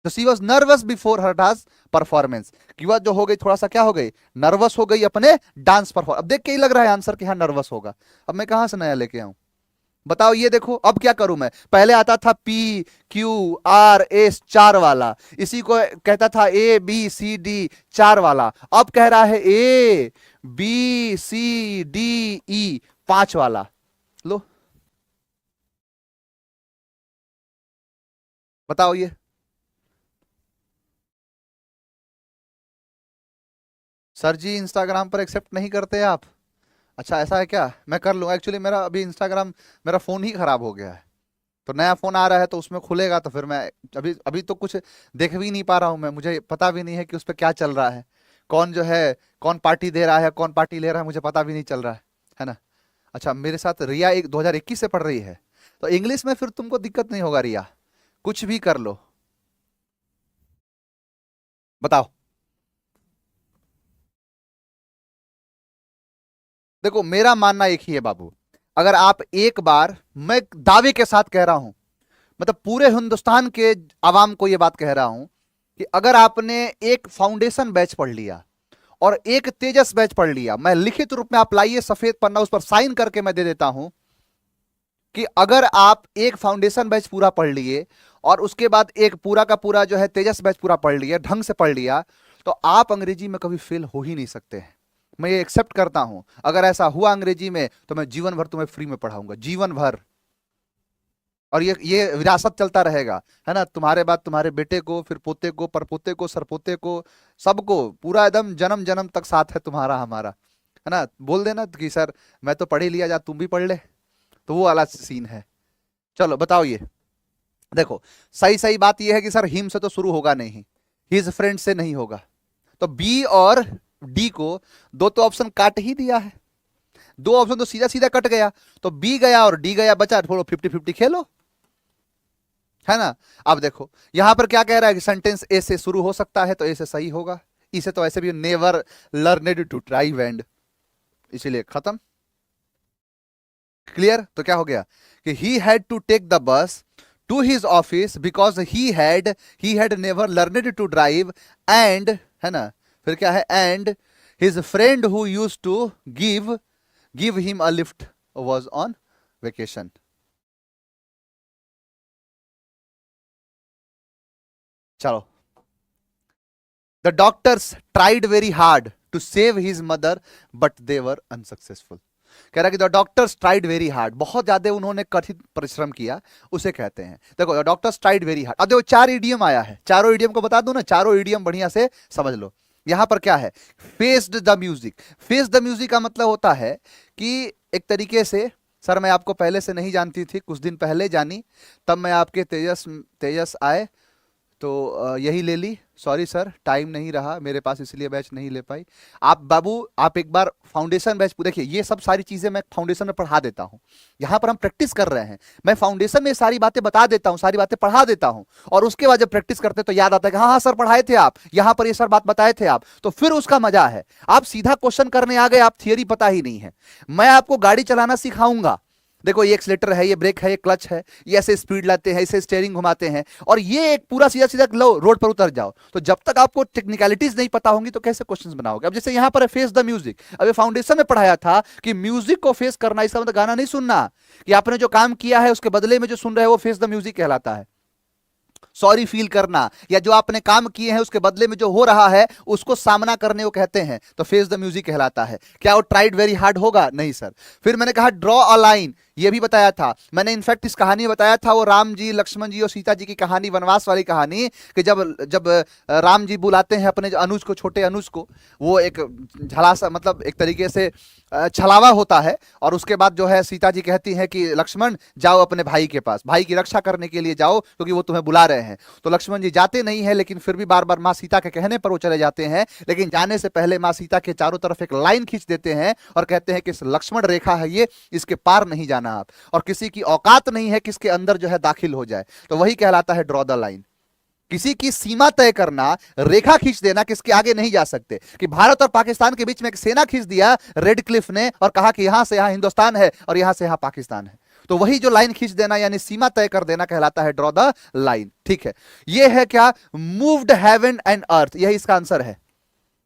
तो she was nervous before her dance performance, की वह जो हो गई, थोड़ा सा क्या हो गई, नर्वस हो गई अपने डांस परफॉर्म। अब देख के ही लग रहा है आंसर कि हाँ नर्वस होगा। अब मैं कहां से नया लेके आऊं, बताओ। ये देखो अब क्या करूं मैं, पहले आता था पी क्यू आर एस चार वाला, इसी को कहता था ए बी सी डी चार वाला। अब कह रहा है A B C D E पांच वाला। लो बताओ ये। सर जी इंस्टाग्राम पर एक्सेप्ट नहीं करते आप? अच्छा ऐसा है क्या, मैं कर लूंगा। एक्चुअली मेरा अभी इंस्टाग्राम, मेरा फोन ही खराब हो गया है, तो नया फोन आ रहा है तो उसमें खुलेगा, तो फिर मैं अभी अभी तो कुछ देख भी नहीं पा रहा हूं मैं, मुझे पता भी नहीं है कि उस पर क्या चल रहा है, कौन जो है, कौन पार्टी दे रहा है, कौन पार्टी ले रहा है, मुझे पता भी नहीं चल रहा है ना। अच्छा मेरे साथ रिया एक 2021 से पढ़ रही है, तो इंग्लिश में फिर तुमको दिक्कत नहीं होगा रिया, कुछ भी कर लो। बताओ। देखो मेरा मानना एक ही है बाबू, अगर आप एक बार, मैं दावे के साथ कह रहा हूं, मतलब पूरे हिंदुस्तान के आवाम को यह बात कह रहा हूं कि अगर आपने एक फाउंडेशन बैच पढ़ लिया और एक तेजस बैच पढ़ लिया, मैं लिखित रूप में, आप लाइए सफेद पन्ना, उस पर साइन करके मैं दे देता हूं कि अगर आप एक फाउंडेशन बैच पूरा पढ़ लिए और उसके बाद एक पूरा का पूरा जो है तेजस बैच पूरा पढ़ लिया, ढंग से पढ़ लिया, तो आप अंग्रेजी में कभी फेल हो ही नहीं सकते हैं। मैं ये एक्सेप्ट करता हूं, अगर ऐसा हुआ अंग्रेजी में तो मैं जीवन भर तुम्हें फ्री में पढ़ाऊंगा, जीवन भर। और ये विरासत चलता रहेगा, है ना, तुम्हारे बाद तुम्हारे बेटे को, फिर पोते को, परपोते को, सरपोते को, सबको पूरा एकदम जन्म जन्म तक साथ है तुम्हारा हमारा, है ना। बोल देना कि सर मैं तो पढ़ ही लिया, जा तुम भी पढ़ ले, तो वो वाला सीन है। चलो बताओ, ये देखो सही सही बात ये है कि सर हिम से तो शुरू होगा नहीं, हिज फ्रेंड से नहीं होगा, तो बी और डी को दो तो ऑप्शन काट ही दिया है, दो ऑप्शन तो सीधा सीधा कट गया, तो बी गया और डी गया, बचा थोड़ा 50-50 खेलो, है ना। अब देखो यहां पर क्या कह रहा है कि सेंटेंस ए से शुरू हो सकता है, तो ए से सही होगा, इसे तो ऐसे भी never learned to drive and, इसीलिए खत्म। क्लियर। तो क्या हो गया कि he had to take the bus to his office because he had never learned to drive and, है ना, फिर क्या है, and his friend who used to give him a lift was on vacation. चलो, the doctors tried very hard to save his mother but they were unsuccessful. कह रहा है कि the doctors tried very hard, बहुत ज्यादा उन्होंने कठिन परिश्रम किया, उसे कहते हैं। देखो the doctors tried very hard, अब देखो 4 इडियम आया है, चारों इडियम को बता दो ना, चारों इडियम बढ़िया से समझ लो। यहां पर क्या है, faced the music. Face the music का मतलब होता है कि एक तरीके से, सर मैं आपको पहले से नहीं जानती थी, कुछ दिन पहले जानी, तब मैं आपके तेजस आए तो यही ले ली, सॉरी सर टाइम नहीं रहा मेरे पास इसलिए बैच नहीं ले पाई। आप बाबू आप एक बार फाउंडेशन बैच, देखिए ये सब सारी चीजें मैं फाउंडेशन में पढ़ा देता हूं, यहां पर हम प्रैक्टिस कर रहे हैं, मैं फाउंडेशन में सारी बातें बता देता हूं, सारी बातें पढ़ा देता हूं, और उसके बाद जब प्रैक्टिस करते तो याद आता है कि हाँ हाँ सर पढ़ाए थे आप, यहां पर ये सर बात बताए थे आप, तो फिर उसका मजा है। आप सीधा क्वेश्चन करने आ गए, आप थियरी पता ही नहीं है। मैं आपको गाड़ी चलाना सिखाऊंगा, देखो ये एक्सीलेटर है, ये ब्रेक है, ये क्लच है, ये ऐसे स्पीड लाते हैं, ऐसे स्टीयरिंग घुमाते हैं, और ये एक पूरा सीधा सीधा लो रोड पर उतर जाओ। तो जब तक आपको टेक्निकलिटीज नहीं पता होंगी तो कैसे क्वेश्चंस बनाओगे। अब जैसे यहां पर है फेस द म्यूजिक, अब ये फाउंडेशन में पढ़ाया था कि म्यूजिक को फेस करना, इसका मतलब गाना नहीं सुनना, कि आपने जो काम किया है उसके बदले में जो सुन रहे हो वो फेस द म्यूजिक कहलाता है। सॉरी फील करना, या जो आपने काम किए हैं उसके बदले में जो हो रहा है उसको सामना करने को कहते हैं, तो फेस द म्यूजिक कहलाता है। क्या वो ट्राइड वेरी हार्ड होगा? नहीं सर। फिर मैंने कहा ड्रॉ अ लाइन, ये भी बताया था मैंने, इनफैक्ट इस कहानी में बताया था, वो राम जी लक्ष्मण जी और सीता जी की कहानी, वनवास वाली कहानी, कि जब जब राम जी बुलाते हैं अपने अनुज को, छोटे अनुज को, वो एक झलासा मतलब एक तरीके से छलावा होता है, और उसके बाद जो है सीता जी कहती है कि लक्ष्मण जाओ अपने भाई के पास, भाई की रक्षा करने के लिए जाओ क्योंकि वो तुम्हें बुला रहे हैं। तो लक्ष्मण जी जाते नहीं है, लेकिन फिर भी बार बार माँ सीता के कहने पर वो चले जाते हैं, लेकिन जाने से पहले माँ सीता के चारों तरफ एक लाइन खींच देते हैं और कहते हैं कि लक्ष्मण रेखा है ये, इसके पार नहीं जाना आप, और किसी की औकात नहीं है किसके अंदर जो है दाखिल हो जाए, तो वही कहलाता है ड्रॉ द लाइन। किसी की सीमा तय करना, रेखा खींच देना, किसके आगे नहीं जा सकते। कि भारत और पाकिस्तान के बीच में एक सेना खींच दिया रेड क्लिफ ने और कहा कि यहां से यहां हिंदुस्तान है और यहां से यहां पाकिस्तान है, तो वही जो लाइन खींच देना यानी सीमा तय कर देना कहलाता है ड्रॉ द लाइन। ठीक है, ये है क्या, मूव्ड हेवन एंड अर्थ, यही इसका आंसर है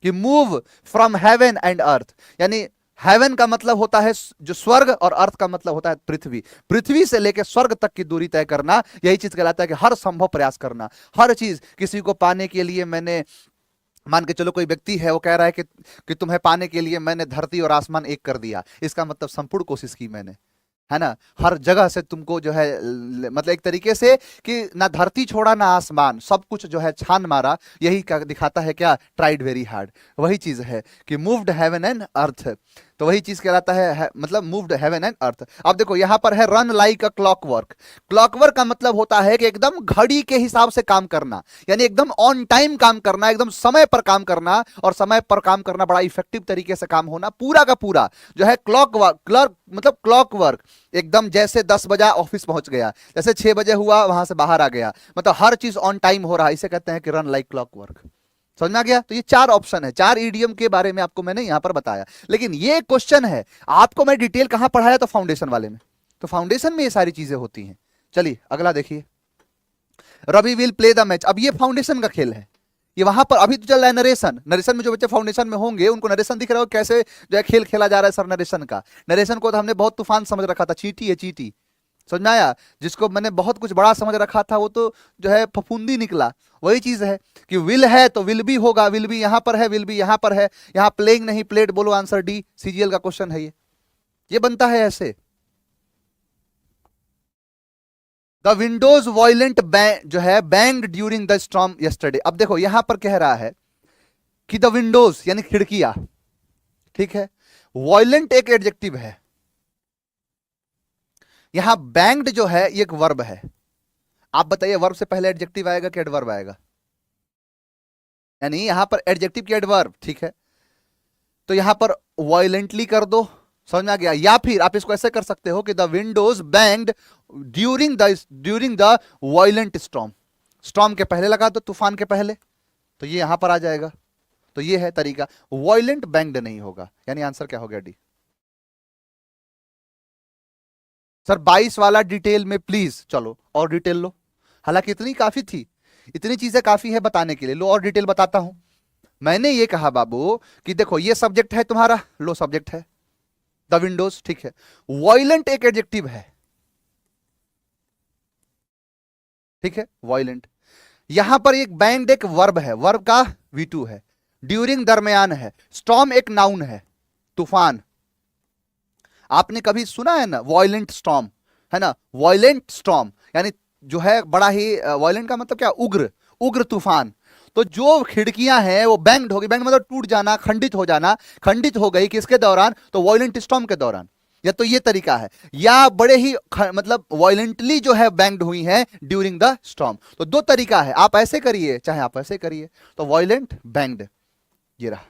कि move from heaven and earth, यानी हेवन का मतलब होता है जो स्वर्ग, और अर्थ का मतलब होता है पृथ्वी, पृथ्वी से लेकर स्वर्ग तक की दूरी तय करना, यही चीज कहलाता है कि हर संभव प्रयास करना, हर चीज। किसी को पाने के लिए मैंने, मान के चलो कोई व्यक्ति है वो कह रहा है कि तुम्हें पाने के लिए मैंने धरती और आसमान एक कर दिया, इसका मतलब संपूर्ण कोशिश की मैंने, है ना, हर जगह से तुमको जो है मतलब एक तरीके से कि ना धरती छोड़ा ना आसमान, सब कुछ जो है छान मारा, यही क्या दिखाता है, क्या, ट्राइड वेरी हार्ड। वही चीज है कि मूव्ड हेवन एंड अर्थ, तो वही चीज कहलाता है मतलब मूव्ड हेवन एंड अर्थ। अब देखो यहां पर है रन लाइक अ क्लॉकवर्क। क्लॉकवर्क का मतलब होता है कि एकदम घड़ी के हिसाब से काम करना, यानी एकदम ऑन टाइम काम करना, एकदम समय पर काम करना, और समय पर काम करना बड़ा इफेक्टिव तरीके से काम होना, पूरा का पूरा जो है क्लॉक मतलब क्लॉकवर्क, एकदम जैसे 10 बजा ऑफिस पहुंच गया, जैसे 6 बजे हुआ वहां से बाहर आ गया, मतलब हर चीज ऑन टाइम हो रहा है, इसे कहते हैं कि रन लाइक क्लॉकवर्क। समझ में आ गया। तो ये 4 ऑप्शन है, 4 ईडीएम के बारे में आपको मैंने यहां पर बताया, लेकिन ये क्वेश्चन है आपको मैं डिटेल कहां पढ़ाया, तो फाउंडेशन वाले में, तो फाउंडेशन में ये सारी चीजें होती हैं। चलिए अगला देखिए, Ravi will play the match. अब ये फाउंडेशन का खेल है, ये वहां पर अभी तो चल रहा है नरेशन। नरेशन में जो बच्चे फाउंडेशन में होंगे उनको नरेशन दिख रहा हो कैसे जो है खेल खेला जा रहा है सर नरेशन का। नरेशन को तो हमने बहुत तूफान समझ रखा था, चींटी है चींटी, समझ में आया। जिसको मैंने बहुत कुछ बड़ा समझ रखा था वो तो जो है फफूंदी निकला। वही चीज है कि विल है तो विल भी होगा, विल भी यहां पर है, विल भी यहां पर है, यहां प्लेइंग नहीं प्लेड, बोलो आंसर डी, सीजीएल का क्वेश्चन है ये बनता है ऐसे। द विंडोज वॉयलेंट जो है banged during the storm yesterday. अब देखो यहां पर कह रहा है कि द विंडोज यानी खिड़कियां, ठीक है, वॉयलेंट एक एडजेक्टिव है, यहां बैंग्ड जो है ये एक वर्ब है। आप बताइए वर्ब से पहले एडजेक्टिव आएगा कि एडवर्ब आएगा? यानी यहां पर एडजेक्टिव की एडवर्ब, ठीक है, तो यहां पर वॉयलेंटली कर दो, समझ में आ गया। या फिर आप इसको ऐसे कर सकते हो कि the Windows banged during the violent storm. Storm के पहले लगा दो, तूफान के पहले, तो ये यहां पर आ जाएगा। तो ये है तरीका, वॉयलेंट बैंग्ड नहीं होगा, यानी आंसर क्या हो गया डी। सर 22 वाला डिटेल में प्लीज, चलो और डिटेल लो, हालांकि इतनी काफी थी, इतनी चीजें काफी है बताने के लिए, लो और डिटेल बताता हूं। मैंने ये कहा बाबू कि देखो ये सब्जेक्ट है तुम्हारा, लो सब्जेक्ट है द विंडोज, ठीक है, वॉयलेंट एक एडजेक्टिव है, ठीक है, वॉयलेंट। यहां पर एक बैंग्ड एक वर्ब है, वर्ब का V2 है, ड्यूरिंग दरमियान है, स्टॉर्म एक नाउन है, तूफान। आपने कभी सुना है ना वॉयलेंट स्टॉर्म, है ना, वॉयलेंट स्टॉर्म यानी जो है बड़ा ही, वॉयलेंट का मतलब क्या, उग्र, उग्र तूफान। तो जो खिड़कियां हैं वो बैंग्ड हो गई, बैंग्ड मतलब टूट जाना, खंडित हो जाना, खंडित हो गई किसके दौरान, तो वॉयलेंट स्टॉर्म के दौरान। या तो ये तरीका है, या बड़े ही मतलब वॉयलेंटली जो है बैंग्ड हुई है ड्यूरिंग द स्टॉर्म। तो दो तरीका है, आप ऐसे करिए चाहे आप ऐसे करिए, तो वॉयलेंट बैंग्ड ये रहा।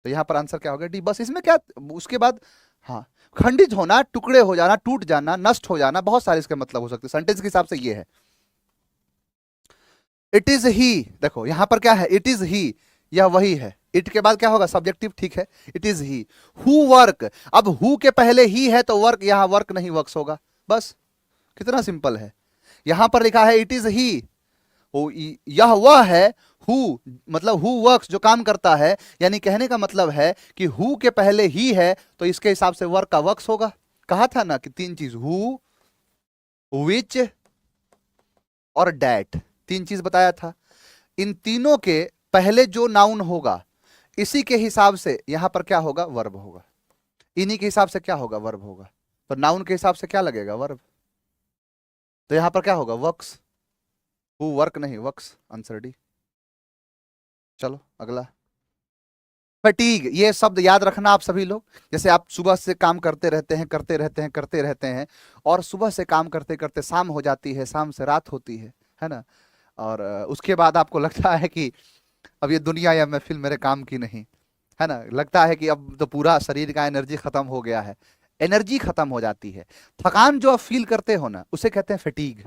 तो यहां पर आंसर क्या होगा डी, बस इसमें क्या, उसके बाद हाँ, खंडित होना, टुकड़े हो जाना, टूट जाना, नष्ट हो जाना, बहुत सारे इसके मतलब हो सकते हैं, सेंटेंस के हिसाब से ये है। इट इज ही, देखो यहां पर क्या है, इट इज ही, यह वही है, इट के बाद क्या होगा सब्जेक्टिव, ठीक है, it is he. Who work, अब हु के पहले ही है तो वर्क, यहां वर्क नहीं वर्क्स होगा, बस कितना सिंपल है। यहां पर लिखा है इट इज ही, यह वह है, हु मतलब हु वर्क्स जो काम करता है, यानी कहने का मतलब है कि हु के पहले ही है तो इसके हिसाब से वर्क का वर्क्स होगा। कहा था ना कि तीन चीज, हु, विच और डैट, तीन चीज बताया था। इन तीनों के पहले जो नाउन होगा इसी के हिसाब से यहां पर क्या होगा, वर्ब होगा, इन्हीं के हिसाब से क्या होगा, वर्ब होगा। तो नाउन के हिसाब से क्या लगेगा, वर्ब, तो यहां पर क्या होगा, वर्क्स, हु वर्क नहीं वर्क्स, आंसर डी। चलो अगला, फटीग, ये शब्द याद रखना आप सभी लोग। जैसे आप सुबह से काम करते रहते हैं करते रहते हैं करते रहते हैं, और सुबह से काम करते करते शाम हो जाती है, शाम से रात होती है ना, और उसके बाद आपको लगता है कि अब ये दुनिया या महफिल मेरे काम की नहीं, है ना, लगता है कि अब तो पूरा शरीर का एनर्जी खत्म हो गया है, एनर्जी खत्म हो जाती है, थकान जो आप फील करते हो ना उसे कहते हैं फटीग,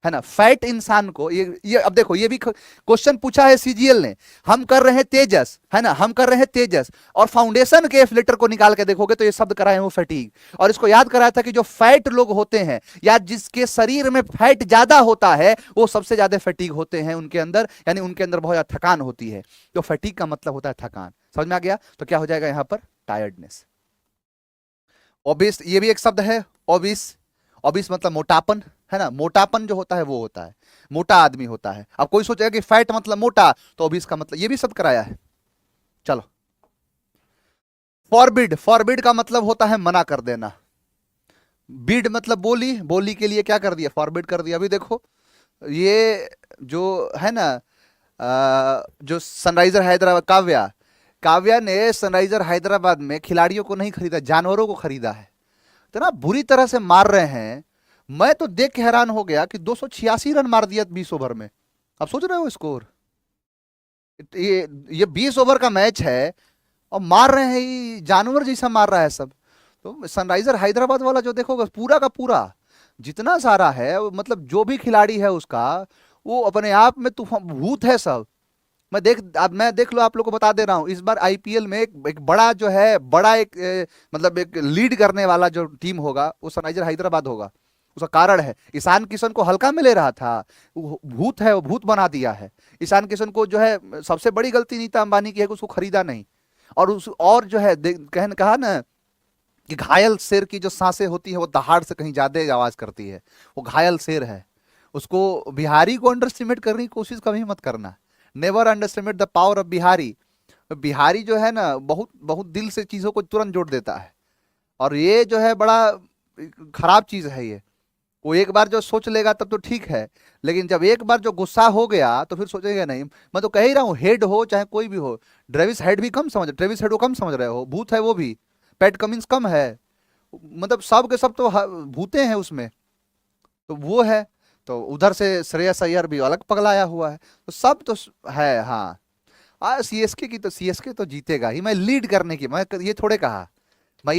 है ना। फैट इंसान को ये अब देखो ये भी क्वेश्चन पूछा है सीजीएल ने, हम कर रहे हैं तेजस, है ना, हम कर रहे हैं तेजस, और फाउंडेशन के एफ लेटर को निकाल के देखोगे तो ये शब्द कराए हैं वो फैटीग। और इसको याद कराया था कि जो फैट लोग होते हैं या जिसके शरीर में फैट ज्यादा होता है वो सबसे ज्यादा फैटीग होते हैं उनके अंदर, यानी उनके अंदर बहुत ज्यादा थकान होती है। तो फैटीग का मतलब होता है थकान, समझ में आ गया। तो क्या हो जाएगा यहां पर, टायर्डनेस। ओबिस, ये भी एक शब्द है, ओबिस, ओबिस मतलब मोटापन, है ना, मोटापन जो होता है वो होता है, मोटा आदमी होता है। अब कोई सोचेगा कि फैट मतलब मोटा, तो ओबिस का मतलब, ये भी शब्द कराया है। चलो, फॉरबिड, फॉरबिड का मतलब होता है मना कर देना, बिड मतलब बोली, बोली के लिए क्या कर दिया, फॉरबिड कर दिया। अभी देखो ये जो है ना जो सनराइजर हैदराबाद, काव्या, काव्या ने सनराइजर हैदराबाद में खिलाड़ियों को नहीं खरीदा, जानवरों को खरीदा है। इतना बुरी तरह से मार रहे हैं, मैं तो देख के हैरान हो गया कि 286 रन मार दिया 20 ओवर में। आप सोच रहे हो स्कोर, ये 20 ओवर का मैच है और मार रहे हैं, ये जानवर जैसा मार रहा है सब। तो सनराइजर हैदराबाद वाला जो देखोगे पूरा का पूरा जितना सारा है, मतलब जो भी खिलाड़ी है उसका, वो अपने आप में तूफान भूत है सब। मैं देख लो, आप लोग को बता दे रहा हूं, इस बार आईपीएल में एक बड़ा जो है, बड़ा एक मतलब एक लीड करने वाला जो टीम होगा वो सनराइजर हैदराबाद होगा। उसका कारण है, ईशान किशन को हल्का में ले रहा था, वो भूत है, वो भूत बना दिया है। ईशान किशन को जो है सबसे बड़ी गलती नीता अंबानी की है कि उसको खरीदा नहीं। और उस और जो है कहने कहा ना कि घायल शेर की जो सांसें होती है वो दहाड़ से कहीं ज्यादा आवाज करती है, वो घायल शेर है। उसको बिहारी को अंडर करने की कोशिश कभी मत करना। Never under the power of Bihari. Bihari जो है ना बहुत बहुत दिल से चीजों को तुरंत जोड़ देता है, और ये जो है बड़ा खराब चीज है ये। वो एक बार जो सोच लेगा तब तो ठीक है, लेकिन जब एक बार जो गुस्सा हो गया तो फिर सोचेगा नहीं। मैं तो कह ही रहा हूँ, हेड हो चाहे कोई भी हो, ट्रेविस हेड भी कम समझ, ट्रेविस हेड को कम समझ रहे हो, भूत है वो भी। पैट कमिंस कम है, मतलब सब के सब तो भूते हैं उसमें, तो वो है। तो उधर से श्रेयस अय्यर भी अलग पगलाया हुआ है, तो सब तो है। हाँ, सीएसके की तो सीएसके तो जीतेगा ही। मैं लीड करने की मैं ये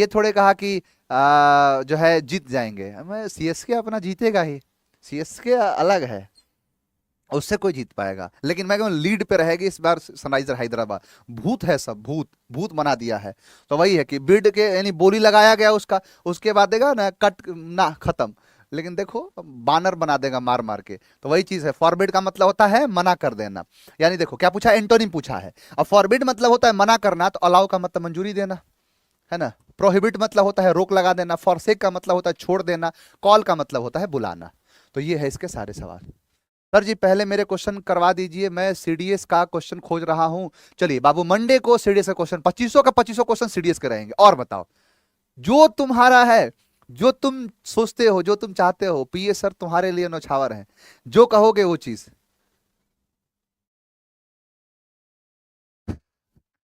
थोड़े कहा कि जो है जीत जाएंगे। मैं सीएसके अपना जीतेगा ही, सीएसके अलग है, उससे कोई जीत पाएगा। लेकिन मैं कहूँ लीड पे रहेगी इस बार सनराइजर हैदराबाद। भूत है सब, भूत भूत बना दिया है। तो वही है कि बिड के यानी बोली लगाया गया उसका, उसके बाद देगा ना कट ना खत्म, लेकिन देखो बानर बना देगा मार मार के। तो वही चीज है, फॉरबिड का मतलब होता है मना कर देना। यानी देखो क्या पूछा, एंटोनिम पूछा है। अब फॉरबिड मतलब होता है मना करना, तो अलाउ का मतलब मंजूरी देना है ना। प्रोहिबिट मतलब होता है रोक लगा देना, फॉरसेक का मतलब होता है छोड़ देना, कॉल का मतलब होता है बुलाना। तो ये है इसके सारे सवाल। सर जी पहले मेरे क्वेश्चन करवा दीजिए, मैं सीडीएस का क्वेश्चन खोज रहा हूं। चलिए बाबू, मंडे को सीडीएस का क्वेश्चन 2500 का 2500 क्वेश्चन सीडीएस के रहेंगे। और बताओ जो तुम्हारा है, जो तुम सोचते हो, जो तुम चाहते हो, पीए सर तुम्हारे लिए नौछावर है, जो कहोगे वो चीज।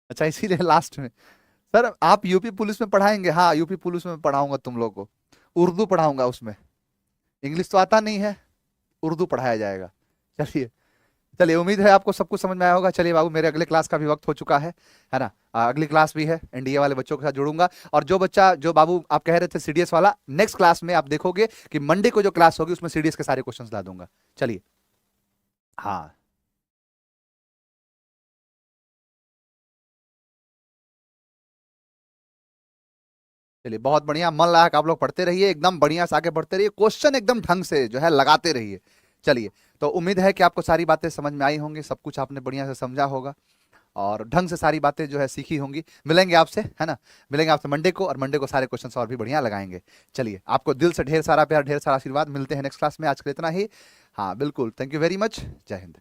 अच्छा इसीलिए लास्ट में। सर आप यूपी पुलिस में पढ़ाएंगे? हाँ यूपी पुलिस में पढ़ाऊंगा तुम लोग को, उर्दू पढ़ाऊंगा उसमें। इंग्लिश तो आता नहीं है, उर्दू पढ़ाया जाएगा। चलिए, चलिए उम्मीद है आपको सब कुछ समझ में आया होगा। चलिए बाबू, मेरे अगले क्लास का भी वक्त हो चुका है ना। अगली क्लास भी है, एनडीए वाले बच्चों के साथ जुड़ूंगा। और जो बच्चा, जो बाबू आप कह रहे थे सीडीएस वाला, नेक्स्ट क्लास में आप देखोगे कि मंडे को जो क्लास होगी उसमें सीडीएस के सारे क्वेश्चंस ला दूंगा। चलिए। हाँ चलिए, बहुत बढ़िया, मन लगा के आप लोग पढ़ते रहिए, एकदम बढ़िया से आगे बढ़ते रहिए, क्वेश्चन एकदम ढंग से जो है लगाते रहिए। चलिए, तो उम्मीद है कि आपको सारी बातें समझ में आई होंगी, सब कुछ आपने बढ़िया से समझा होगा, और ढंग से सारी बातें जो है सीखी होंगी। मिलेंगे आपसे, है ना, मिलेंगे आपसे मंडे को, और मंडे को सारे क्वेश्चन और भी बढ़िया लगाएंगे। चलिए, आपको दिल से ढेर सारा प्यार, ढेर सारा आशीर्वाद, मिलते हैं नेक्स्ट क्लास में। आज के लिए इतना ही। हाँ बिल्कुल, थैंक यू वेरी मच, जय हिंद।